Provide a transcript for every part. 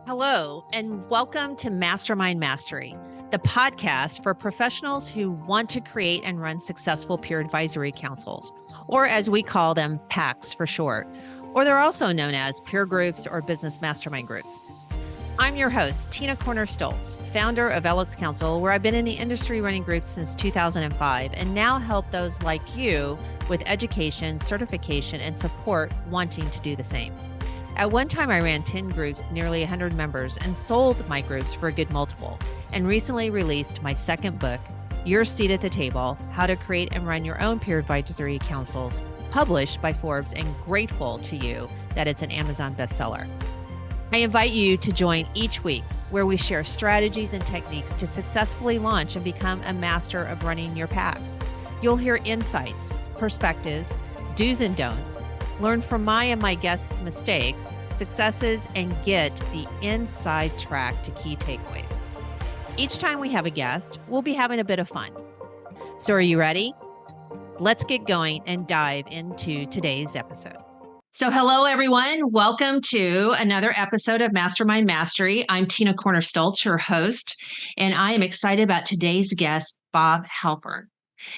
Hello, and welcome to Mastermind Mastery, the podcast for professionals who want to create and run successful peer advisory councils, or as we call them, PACs for short, or they're also known as peer groups or business mastermind groups. I'm your host, Tina Corner-Stoltz, founder of LX Council, where I've been in the industry running groups since 2005 and now help those like you with education, certification, and support wanting to do the same. At one time, I ran 10 groups, nearly 100 members, and sold my groups for a good multiple, and recently released my second book, Your Seat at the Table, How to Create and Run Your Own Peer Advisory Councils, published by Forbes, and grateful to you that it's an Amazon bestseller. I invite you to join each week where we share strategies and techniques to successfully launch and become a master of running your PACs. You'll hear insights, perspectives, do's and don'ts, learn from my and my guests' mistakes, successes, and get the inside track to key takeaways. Each time we have a guest, we'll be having a bit of fun. So are you ready? Let's get going and dive into today's episode. So hello, everyone. Welcome to another episode of Mastermind Mastery. I'm Tina Corner-Stoltz, your host, and I am excited about today's guest, Bob Halperin.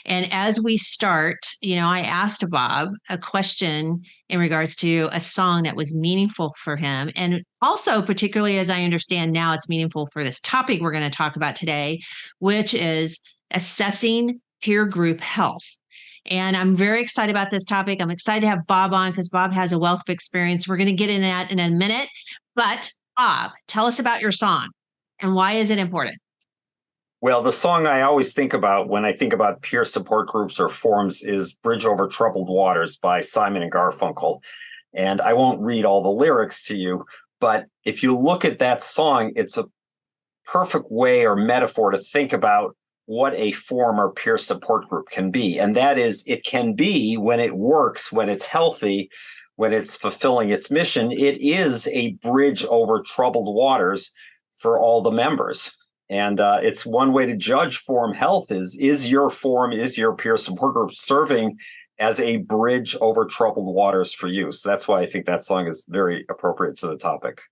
And as we start, I asked Bob a question in regards to a song that was meaningful for him. And also, particularly as I understand now, it's meaningful for this topic we're going to talk about today, which is assessing peer group health. And I'm very excited about this topic. I'm excited to have Bob on because Bob has a wealth of experience. We're going to get into that in a minute. But Bob, tell us about your song and why is it important? Well, the song I always think about when I think about peer support groups or forums is Bridge Over Troubled Waters by Simon and Garfunkel. And I won't read all the lyrics to you, but if you look at that song, it's a perfect way or metaphor to think about what a forum or peer support group can be. And that is, it can be, when it works, when it's healthy, when it's fulfilling its mission, it is a bridge over troubled waters for all the members. And it's one way to judge forum health is your forum, is your peer support group serving as a bridge over troubled waters for you? So that's why I think that song is very appropriate to the topic.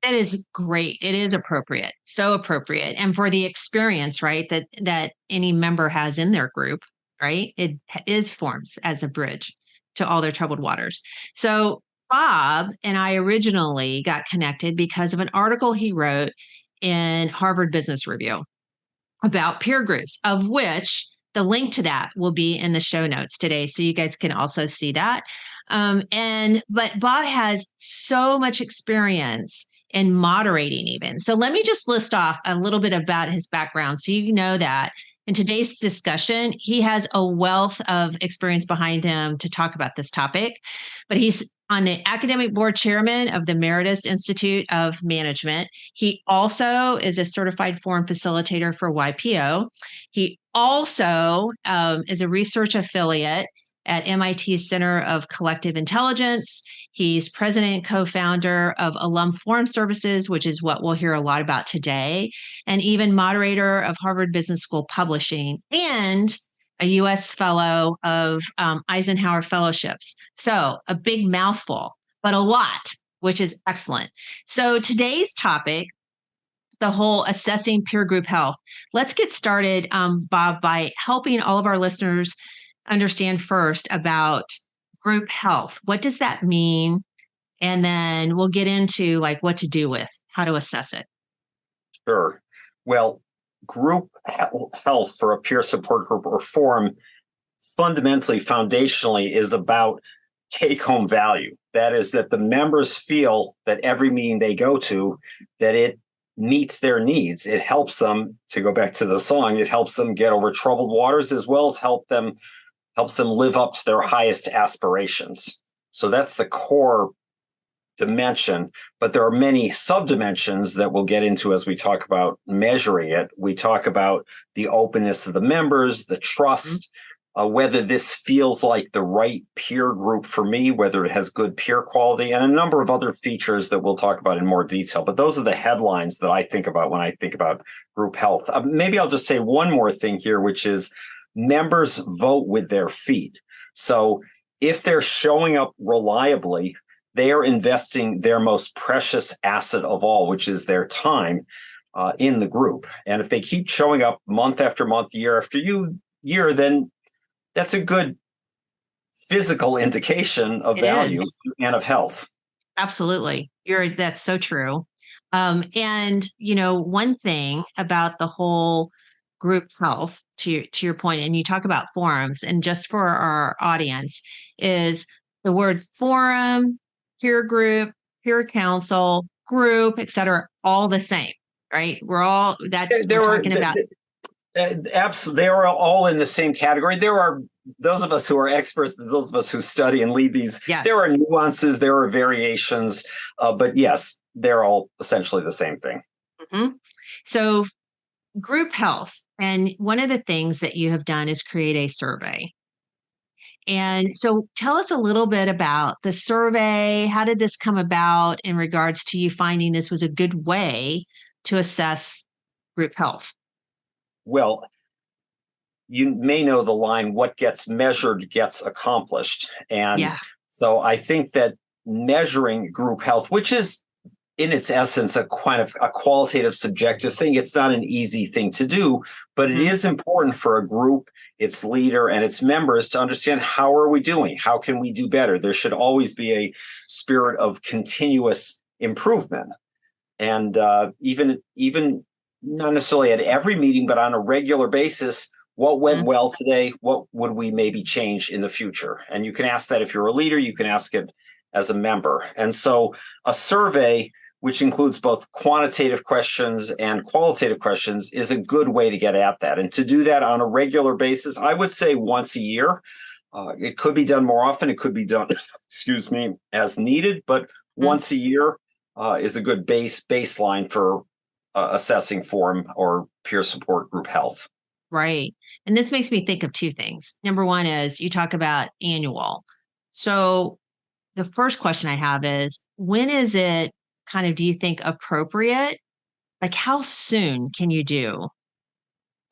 That is great. It is appropriate. So appropriate. And for the experience, right, that any member has in their group, right, it is forms as a bridge to all their troubled waters. So Bob and I originally got connected because of an article he wrote in Harvard Business Review about peer groups, of which the link to that will be in the show notes today. So you guys can also see that. But Bob has so much experience in moderating even. So let me just list off a little bit about his background so you know that in today's discussion, he has a wealth of experience behind him to talk about this topic. But he's on the academic board chairman of the Emeritus Institute of Management. He also is a certified forum facilitator for YPO. He also is a research affiliate at MIT's Center of Collective Intelligence. He's president and co-founder of Alum Forum Services, which is what we'll hear a lot about today, and even moderator of Harvard Business School Publishing, and a U.S. fellow of Eisenhower Fellowships. So a big mouthful, but a lot, which is excellent. So today's topic, the whole assessing peer group health. Let's get started, Bob, by helping all of our listeners understand first about group health. What does that mean? And then we'll get into like what to do with, how to assess it. Sure. Well, group health for a peer support group or forum fundamentally, foundationally is about take-home value. That is that the members feel that every meeting they go to, that it meets their needs. It helps them, to go back to the song, it helps them get over troubled waters as well as helps them live up to their highest aspirations. So that's the core dimension, but there are many subdimensions that we'll get into as we talk about measuring it. We talk about the openness of the members, the trust, whether this feels like the right peer group for me, whether it has good peer quality, and a number of other features that we'll talk about in more detail. But those are the headlines that I think about when I think about group health. Maybe I'll just say one more thing here, which is members vote with their feet. So if they're showing up reliably, they are investing their most precious asset of all, which is their time in the group. And if they keep showing up month after month, year after year, then that's a good physical indication of It value is. and of health. Absolutely. That's so true. And one thing about the whole group health to your point, and you talk about forums, and just for our audience, is the words forum, peer group, peer council, group, et cetera, all the same, right? We're talking about. Absolutely, they are all in the same category. There are those of us who are experts, those of us who study and lead these. Yes. There are nuances, there are variations, but yes, they're all essentially the same thing. Mm-hmm. So group health, and one of the things that you have done is create a survey. And so tell us a little bit about the survey. How did this come about in regards to you finding this was a good way to assess group health? Well, you may know the line, what gets measured gets accomplished. And so I think that measuring group health, which is in its essence a kind of a qualitative subjective thing, it's not an easy thing to do, but it is important for a group, its leader and its members to understand, how are we doing? How can we do better? There should always be a spirit of continuous improvement. And even not necessarily at every meeting, but on a regular basis, what went well today? What would we maybe change in the future? And you can ask that if you're a leader, you can ask it as a member. And so a survey, which includes both quantitative questions and qualitative questions, is a good way to get at that. And to do that on a regular basis, I would say once a year. It could be done more often. It could be done, as needed, but once a year is a good baseline for assessing forum or peer support group health. Right. And this makes me think of two things. Number one is you talk about annual. So the first question I have is, when is it do you think appropriate? Like, how soon can you do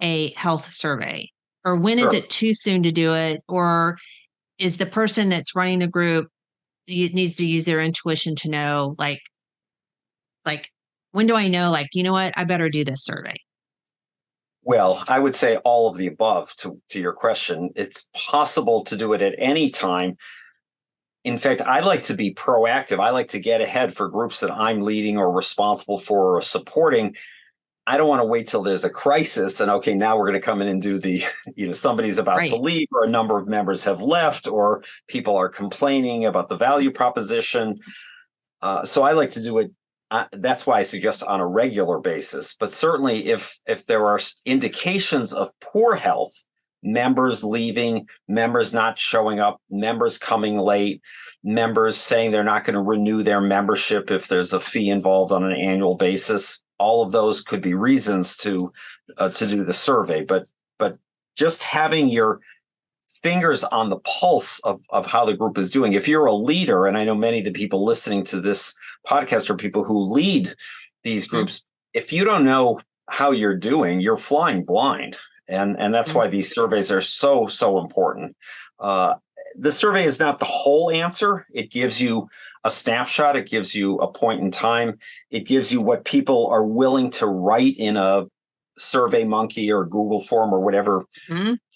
a health survey? Or when is it too soon to do it? Or is the person that's running the group needs to use their intuition to know, like, when do I know, like, you know what, I better do this survey? Well, I would say all of the above to your question. It's possible to do it at any time. In fact, I like to be proactive. I like to get ahead for groups that I'm leading or responsible for or supporting. I don't want to wait till there's a crisis and, okay, now we're going to come in and do the, somebody's about to leave, or a number of members have left, or people are complaining about the value proposition. So I like to do it. That's why I suggest on a regular basis. But certainly if there are indications of poor health, members leaving, members not showing up, members coming late, members saying they're not going to renew their membership if there's a fee involved on an annual basis, all of those could be reasons to do the survey. But just having your fingers on the pulse of how the group is doing. If you're a leader, and I know many of the people listening to this podcast are people who lead these groups, if you don't know how you're doing, you're flying blind. And that's why these surveys are so important. The survey is not the whole answer. It gives you a snapshot. It gives you a point in time. It gives you what people are willing to write in a Survey Monkey or Google form or whatever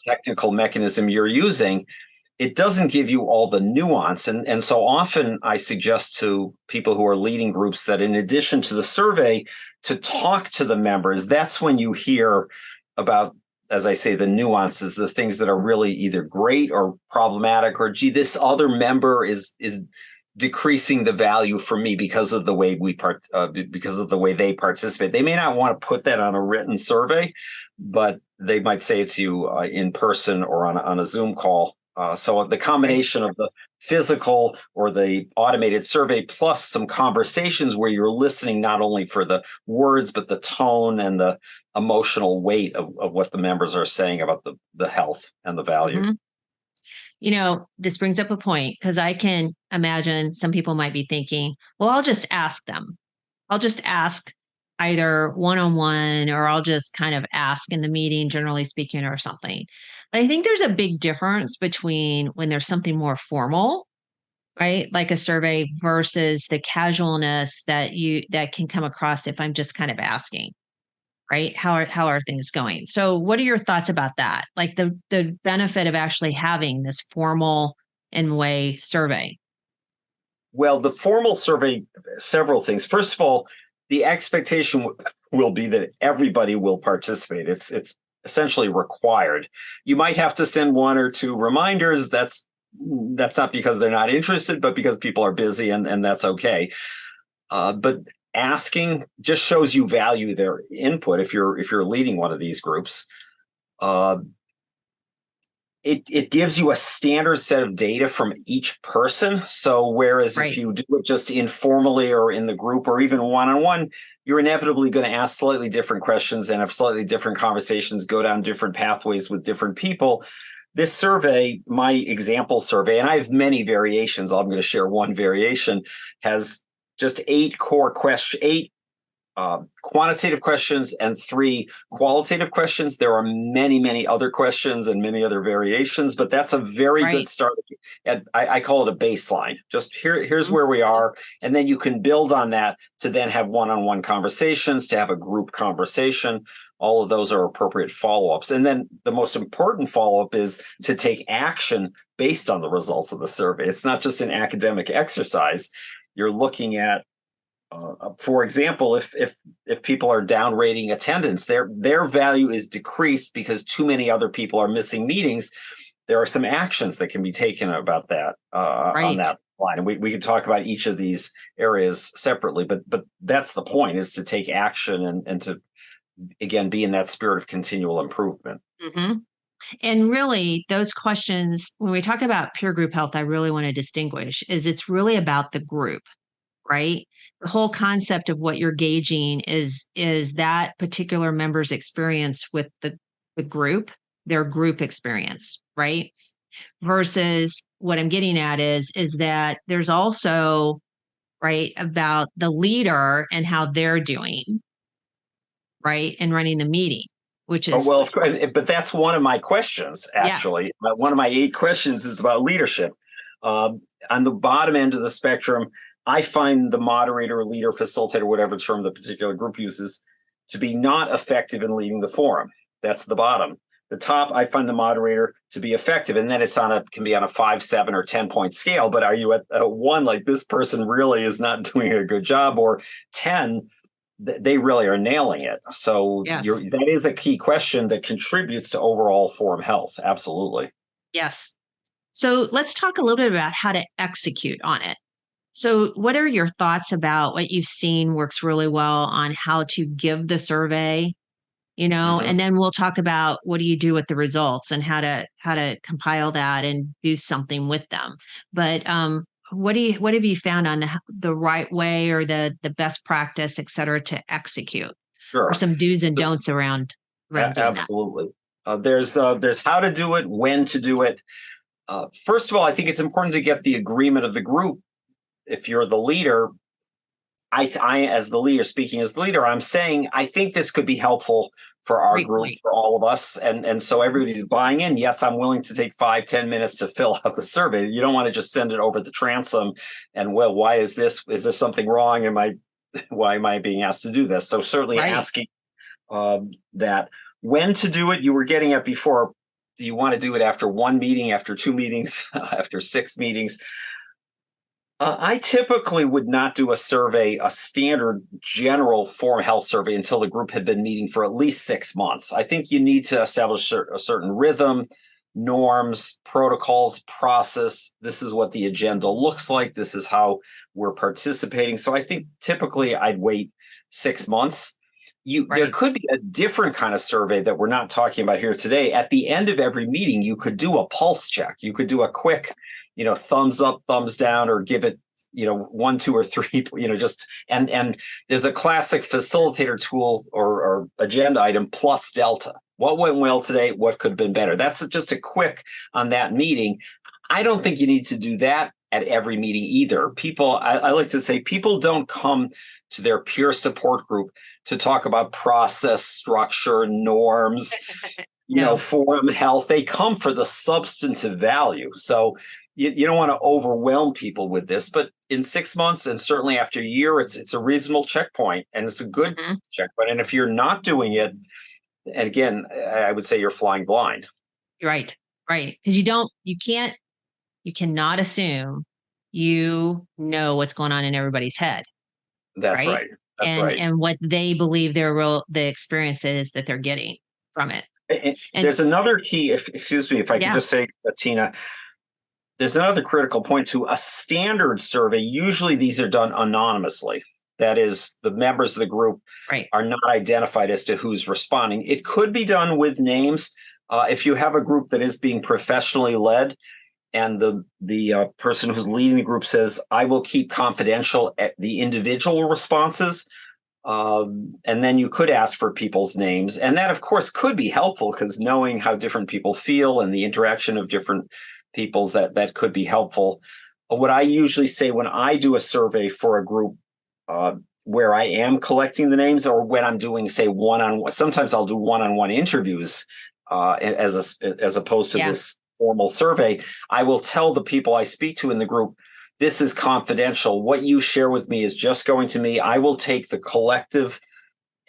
technical mechanism you're using. It doesn't give you all the nuance. And so often I suggest to people who are leading groups that in addition to the survey, to talk to the members. That's when you hear about, as I say, the nuances, the things that are really either great or problematic, or, gee, this other member is decreasing the value for me because of the way because of the way they participate. They may not want to put that on a written survey, but they might say it to you in person or on a Zoom call. So the combination of the physical or the automated survey plus some conversations where you're listening not only for the words, but the tone and the emotional weight of what the members are saying about the health and the value. This brings up a point, because I can imagine some people might be thinking, well, I'll just ask them. I'll just ask either one-on-one, or I'll just kind of ask in the meeting, generally speaking, or something. But I think there's a big difference between when there's something more formal right? Like a survey versus the casualness that can come across if I'm just kind of asking, right? How are things going? So what are your thoughts about that? Like the benefit of actually having this formal in way survey. Well, the formal survey, several things. First of all, the expectation will be that everybody will participate. It's essentially required. You might have to send one or two reminders. That's not because they're not interested, but because people are busy, and that's okay. But asking just shows you value their input if you're leading one of these groups. Uh, it gives you a standard set of data from each person. So whereas if Right. you do it just informally or in the group or even one-on-one, you're inevitably going to ask slightly different questions and have slightly different conversations, go down different pathways with different people. This survey, my example survey, and I have many variations, I'm going to share one variation, has just eight quantitative questions and 3 qualitative questions. There are many, many other questions and many other variations, but that's a very Right. good start. And I call it a baseline. Just here's Mhm. where we are. And then you can build on that to then have one-on-one conversations, to have a group conversation. All of those are appropriate follow-ups. And then the most important follow-up is to take action based on the results of the survey. It's not just an academic exercise. You're looking at for example, if people are down rating attendance, their value is decreased because too many other people are missing meetings. There are some actions that can be taken about that on Right. that line, and we can talk about each of these areas separately. But that's the point: is to take action and to again be in that spirit of continual improvement. Hmm. And really, those questions, when we talk about peer group health, I really want to distinguish is it's really about the group, right? The whole concept of what you're gauging is that particular member's experience with the group, their group experience, right? Versus what I'm getting at is that there's also right about the leader and how they're doing, right? And running the meeting, which Oh, is well, of course, but that's one of my questions, yes, actually. One of my 8 questions is about leadership. On the bottom end of the spectrum, I find the moderator, leader, facilitator, whatever term the particular group uses, to be not effective in leading the forum. That's the bottom. The top, I find the moderator to be effective, and then can be on a 5, 7, or 10 point scale. But are you at a 1, like this person really is not doing a good job, or 10? They really are nailing it. So yes, that is a key question that contributes to overall forum health. Absolutely. yes. So let's talk a little bit about how to execute on it. So, what are your thoughts about what you've seen works really well on how to give the survey, Mhm. and then we'll talk about what do you do with the results and how to compile that and do something with them. But what have you found on the right way or the best practice, et cetera, to execute, or Sure. some do's and So, don'ts around doing that? absolutely. There's how to do it, when to do it. First of all, I think it's important to get the agreement of the group. If you're the leader, as the leader, speaking as the leader, I'm saying I think this could be helpful for our Great group, point. for all of us, and so everybody's buying in. Yes, I'm willing to take 5, 10 minutes to fill out the survey. You don't want to just send it over the transom and, well, why is this? Is there something wrong? Why am I being asked to do this? So certainly Right. asking that. When to do it, you were getting at before. Do you want to do it after 1 meeting, after 2 meetings, after 6 meetings? I typically would not do a standard general forum health survey until the group had been meeting for at least 6 months. I think you need to establish a certain rhythm, norms, protocols, process. This is what the agenda looks like. This is how we're participating. So I think typically I'd wait 6 months. There Right. could be a different kind of survey that we're not talking about here today. At the end of every meeting, you could do a pulse check. You could do a quick, thumbs up, thumbs down, or give it, 1, 2, or 3, just and there's a classic facilitator tool or agenda item, plus delta. What went well today? What could have been better? That's just a quick on that meeting. I don't think you need to do that at every meeting either. I like to say, people don't come to their peer support group to talk about process, structure, norms, No. forum health. They come for the substantive value. So you don't want to overwhelm people with this, but in 6 months and certainly after a year, it's a reasonable checkpoint, and it's a good checkpoint. And if you're not doing it, and again, I would say you're flying blind. Right. Because you cannot assume you know what's going on in everybody's head. That's right. That's and right. and what they believe the experience is that they're getting from it. And there's another key, excuse me, if I could just say, Tina, there's another critical point to a standard survey. Usually these are done anonymously. That is, the members of the group are not identified as to who's responding. It could be done with names. If you have a group that is being professionally led, and the person who's leading the group says, I will keep confidential at the individual responses. And then you could ask for people's names. And that, of course, could be helpful, because knowing how different people feel and the interaction of different people's, that could be helpful. What I usually say when I do a survey for a group where I am collecting the names, or when I'm doing, say, one-on-one, sometimes I'll do one-on-one interviews as opposed to this formal survey, I will tell the people I speak to in the group, this is confidential. What you share with me is just going to me. I will take the collective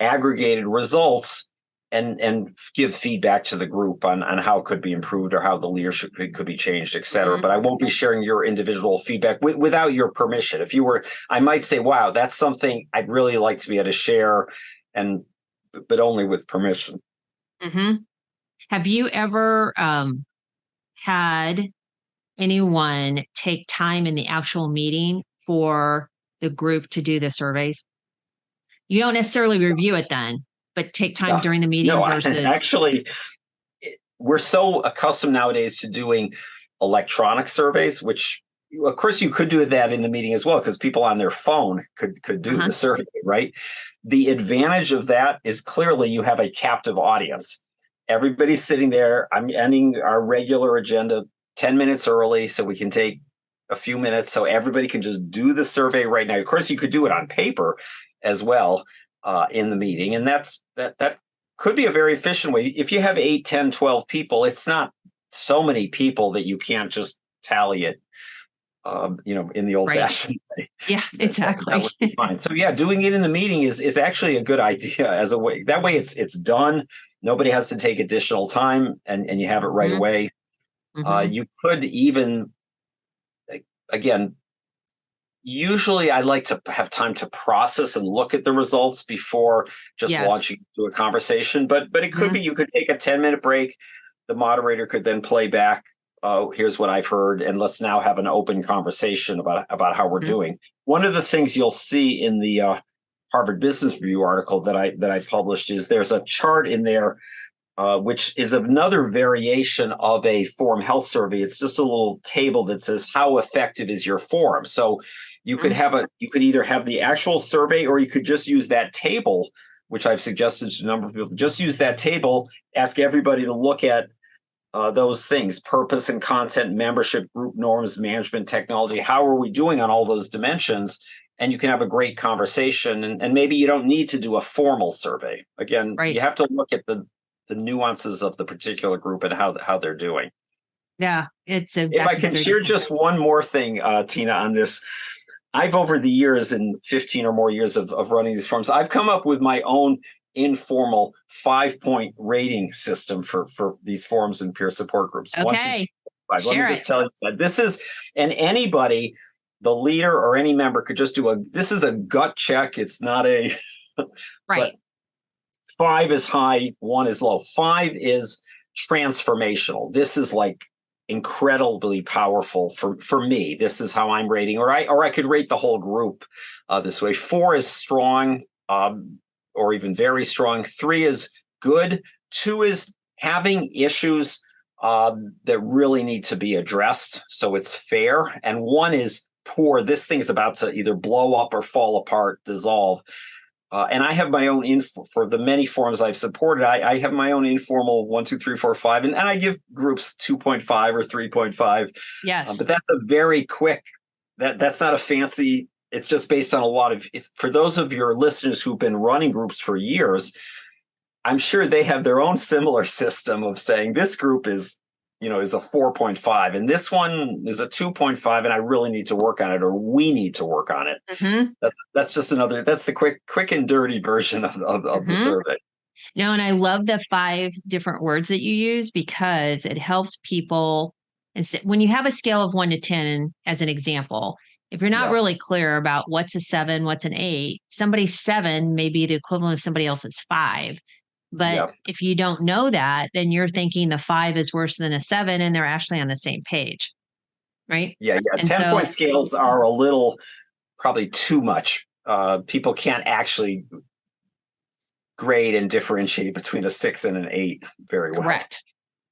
aggregated results and give feedback to the group on how it could be improved, or how the leadership could be changed, et cetera. But I won't be sharing your individual feedback without your permission. If you were, I might say, wow, that's something I'd really like to be able to share, but only with permission. Have you ever had anyone take time in the actual meeting for the group to do the surveys? You don't necessarily review it then, but take time during the meeting versus... Actually, we're so accustomed nowadays to doing electronic surveys, which, of course, you could do that in the meeting as well, because people on their phone could do the survey, right? The advantage of that is clearly you have a captive audience. Everybody's sitting there. I'm ending our regular agenda 10 minutes early so we can take a few minutes so everybody can just do the survey right now. Of course, you could do it on paper as well in the meeting. And that could be a very efficient way. If you have 8, 10, 12 people, it's not so many people that you can't just tally it, in the old fashioned way. Yeah, exactly. That would be fine. So doing it in the meeting is actually a good idea as a way. That way it's done. Nobody has to take additional time, and you have it right away. You could even, again, usually I like to have time to process and look at the results before just launching into a conversation. But it could be, you could take a 10-minute break. The moderator could then play back, here's what I've heard, and let's now have an open conversation about how we're doing. One of the things you'll see in the Harvard Business Review article that I published is there's a chart in there which is another variation of a forum health survey. It's just a little table that says, how effective is your forum? So you could you could either have the actual survey, or you could just use that table, which I've suggested to a number of people. Just use that table, ask everybody to look at those things: purpose and content, membership, group norms, management, technology. How are we doing on all those dimensions? And you can have a great conversation. And maybe you don't need to do a formal survey. Again, you have to look at the nuances of the particular group and how they're doing. Yeah, if I can share just one more thing, Tina, on this. I've, over the years, in 15 or more years of running these forums, I've come up with my own informal 5-point rating system for these forums and peer support groups. Okay. 1, 2, 3, 4, 5. Let me just tell you that this is, and anybody, the leader or any member, could just do this is a gut check. It's not a right. 5 is high, 1 is low. 5 is transformational. This is like incredibly powerful for me. This is how I'm rating, or I could rate the whole group this way. 4 is strong, or even very strong. 3 is good. 2 is having issues that really need to be addressed, so it's fair. And 1 is poor. This thing's about to either blow up or fall apart, dissolve. And I have my own for the many forums I've supported. I have my own informal 1, 2, 3, 4, 5, and I give groups 2.5 or 3.5. Yes, but that's a very quick. That's not a fancy. It's just based on a lot of. For those of your listeners who've been running groups for years, I'm sure they have their own similar system of saying this group is is a 4.5, and this one is a 2.5, and I really need to work on it, or we need to work on it. Mm-hmm. That's just that's the quick and dirty version of the survey. No, and I love the 5 different words that you use, because it helps people. When you have a scale of 1 to 10, as an example, if you're not really clear about what's a 7, what's an 8, somebody's 7 may be the equivalent of somebody else's 5. But if you don't know that, then you're thinking the 5 is worse than a 7, and they're actually on the same page. Right? Yeah. And 10-point scales are a little, probably too much. People can't actually grade and differentiate between a 6 and an 8 very well. Correct.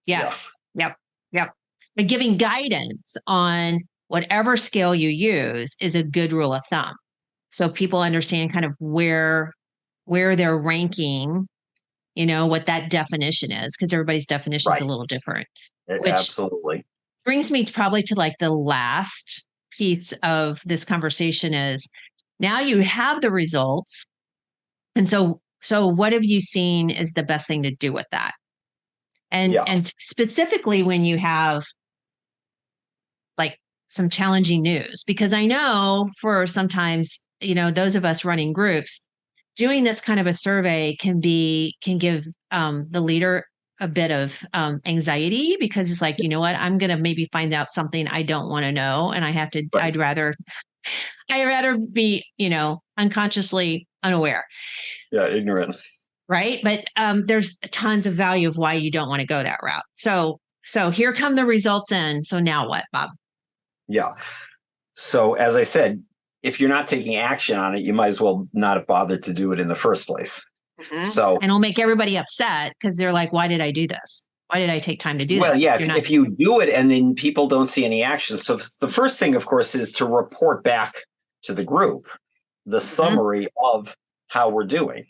Yes. Yeah. Yep. But giving guidance on whatever scale you use is a good rule of thumb. So people understand kind of where they're ranking, what that definition is, because everybody's definition is a little different. Which absolutely brings me probably to like the last piece of this conversation is, now you have the results. And so what have you seen is the best thing to do with that? And specifically when you have like some challenging news, because I know for sometimes, those of us running groups, doing this kind of a survey can give the leader a bit of anxiety, because it's like, you know what, I'm going to maybe find out something I don't want to know. And I'd rather be, unconsciously unaware. Yeah. Ignorant. Right. But there's tons of value of why you don't want to go that route. So here come the results in. So now what, Bob? Yeah. So as I said, if you're not taking action on it, you might as well not have bothered to do it in the first place. Mm-hmm. And it'll make everybody upset, because they're like, why did I do this? Why did I take time to do this? Well, yeah, if you do it and then people don't see any action. So the first thing, of course, is to report back to the group the summary of how we're doing,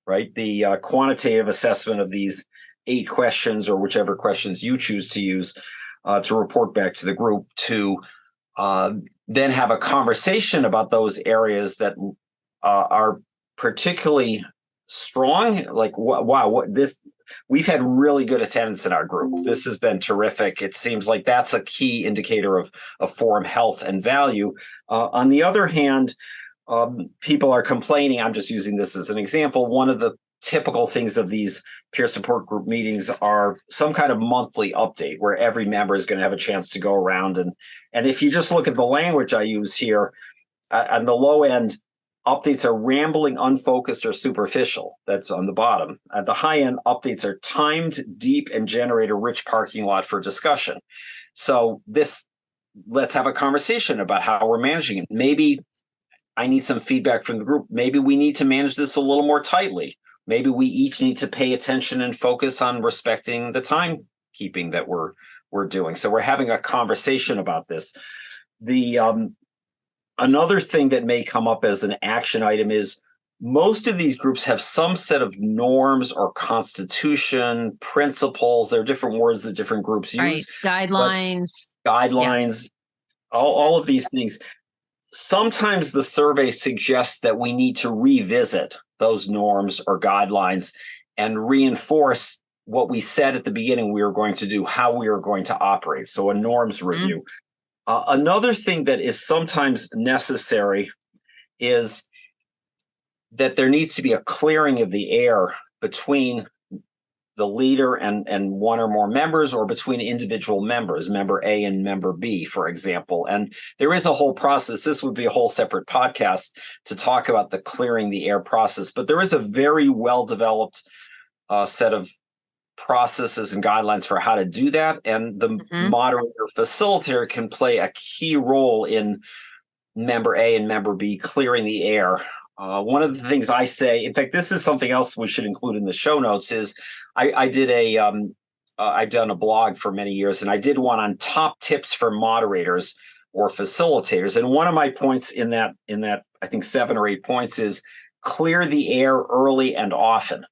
right? The quantitative assessment of these 8 questions, or whichever questions you choose to use, to report back to the group, to then have a conversation about those areas that are particularly strong. Like, wow, we've had really good attendance in our group. This has been terrific. It seems like that's a key indicator of forum health and value. On the other hand, people are complaining. I'm just using this as an example. One of the typical things of these peer support group meetings are some kind of monthly update where every member is going to have a chance to go around. And if you just look at the language I use here, on the low end, updates are rambling, unfocused, or superficial. That's on the bottom. At the high end, updates are timed, deep, and generate a rich parking lot for discussion. So let's have a conversation about how we're managing it. Maybe I need some feedback from the group. Maybe we need to manage this a little more tightly. Maybe we each need to pay attention and focus on respecting the timekeeping that we're doing. So we're having a conversation about this. The another thing that may come up as an action item is, most of these groups have some set of norms or constitution, principles. There are different words that different groups use. Guidelines. All of these things. Sometimes the survey suggests that we need to revisit those norms or guidelines and reinforce what we said at the beginning we were going to do, how we are going to operate. So a norms review. Another thing that is sometimes necessary is that there needs to be a clearing of the air between the leader and one or more members, or between individual members, member A and member B, for example. And there is a whole process. This would be a whole separate podcast to talk about the clearing the air process. But there is a very well-developed set of processes and guidelines for how to do that. And the moderator facilitator can play a key role in member A and member B clearing the air. One of the things I say, in fact, this is something else we should include in the show notes, is I've done a blog for many years, and I did one on top tips for moderators or facilitators. And one of my points in that, I think 7 or 8 points, is clear the air early and often.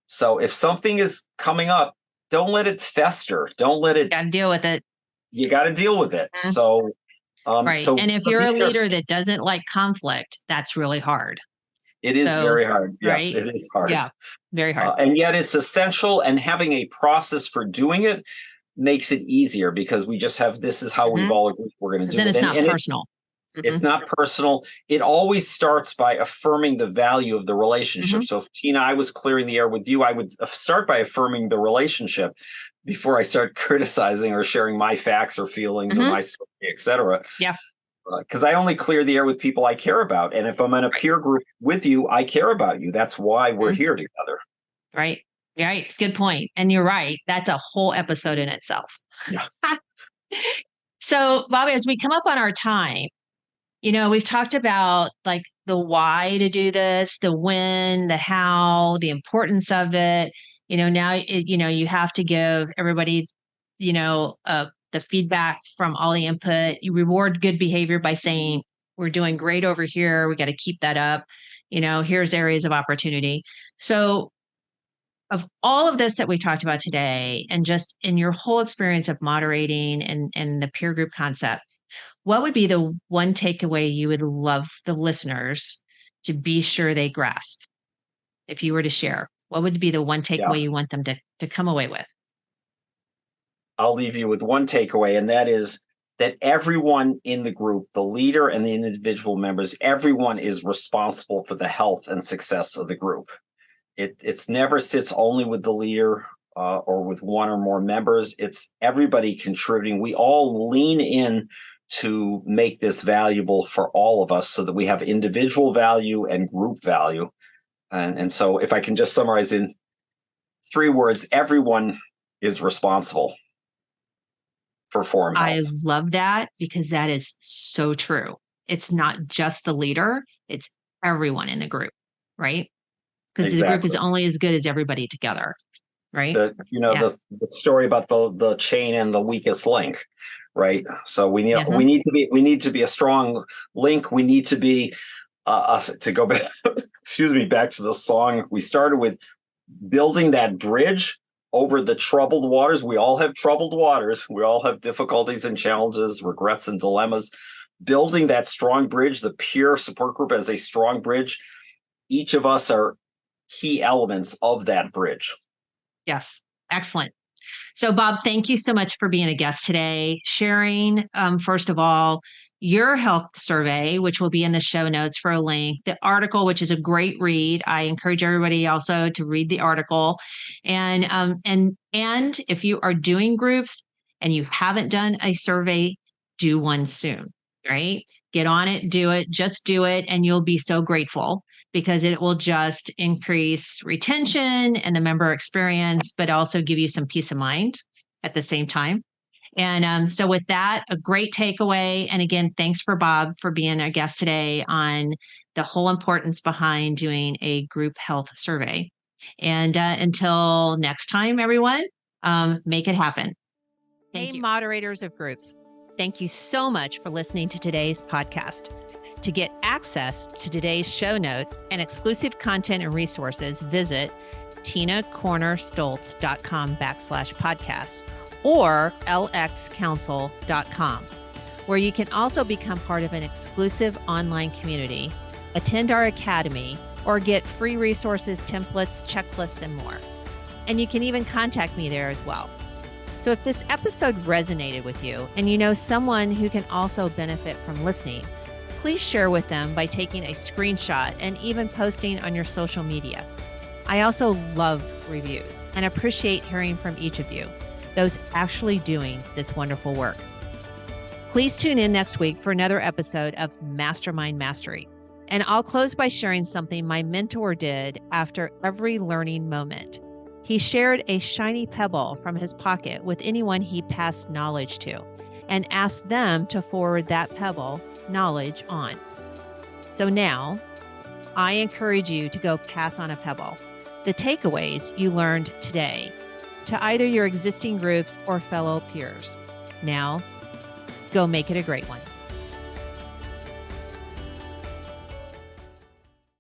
So if something is coming up, don't let it fester. Don't let it. Got to deal with it. You got to deal with it. So, right. So, and if you're a leader that doesn't like conflict, that's really hard. It is very hard. Yes, right? It is hard. Yeah, very hard. And yet it's essential, and having a process for doing it makes it easier because we just have, this is how we've all agreed we're going to do Then it. it's not And personal. it's not personal. It always starts by affirming the value of the relationship. So if Tina, I was clearing the air with you, I would start by affirming the relationship before I start criticizing or sharing my facts or feelings or my story, et cetera. Yeah. Because I only clear the air with people I care about. And if I'm in a peer group with you, I care about you. That's why we're here together. Right. Right. Good point. And you're right. That's a whole episode in itself. Yeah. So, Bobby, as we come up on our time, we've talked about like the why to do this, the when, the how, the importance of it. Now, you have to give everybody, the feedback from all the input. You reward good behavior by saying, we're doing great over here. We got to keep that up. Here's areas of opportunity. So, of all of this that we talked about today, and just in your whole experience of moderating and the peer group concept, what would be the one takeaway you would love the listeners to be sure they grasp? If you were to share, what would be the one takeaway you want them to come away with? I'll leave you with one takeaway, and that is that everyone in the group, the leader and the individual members, everyone is responsible for the health and success of the group. It's never sits only with the leader or with one or more members. It's everybody contributing. We all lean in to make this valuable for all of us so that we have individual value and group value. And so if I can just summarize in 3 words, everyone is responsible for forum health. I love that because that is so true. It's not just the leader, it's everyone in the group, right? Because the group is only as good as everybody together, right? The story about the chain and the weakest link, right? So we need to be a strong link. We need to be to go back, back to the song we started with, building that bridge over the troubled waters. We all have troubled waters. We all have difficulties and challenges, regrets and dilemmas. Building that strong bridge, the peer support group as a strong bridge. Each of us are key elements of that bridge. Yes. Excellent. So, Bob, thank you so much for being a guest today, sharing, first of all, your health survey, which will be in the show notes for a link, the article, which is a great read. I encourage everybody also to read the article. And if you are doing groups and you haven't done a survey, do one soon, right? Get on it, do it, just do it, and you'll be so grateful because it will just increase retention and the member experience, but also give you some peace of mind at the same time. And so with that, a great takeaway. And again, thanks for Bob for being our guest today on the whole importance behind doing a group health survey. And until next time, everyone, make it happen. Hey, moderators of groups. Thank you so much for listening to today's podcast. To get access to today's show notes and exclusive content and resources, visit tinacornerstoltz.com/podcasts or lxcouncil.com, where you can also become part of an exclusive online community, attend our academy, or get free resources, templates, checklists, and more. And you can even contact me there as well. So if this episode resonated with you and you know someone who can also benefit from listening, please share with them by taking a screenshot and even posting on your social media. I also love reviews and appreciate hearing from each of you, those actually doing this wonderful work. Please tune in next week for another episode of Mastermind Mastery. And I'll close by sharing something my mentor did after every learning moment. He shared a shiny pebble from his pocket with anyone he passed knowledge to and asked them to forward that pebble knowledge on. So now, I encourage you to go pass on a pebble, the takeaways you learned today, to either your existing groups or fellow peers. Now, go make it a great one.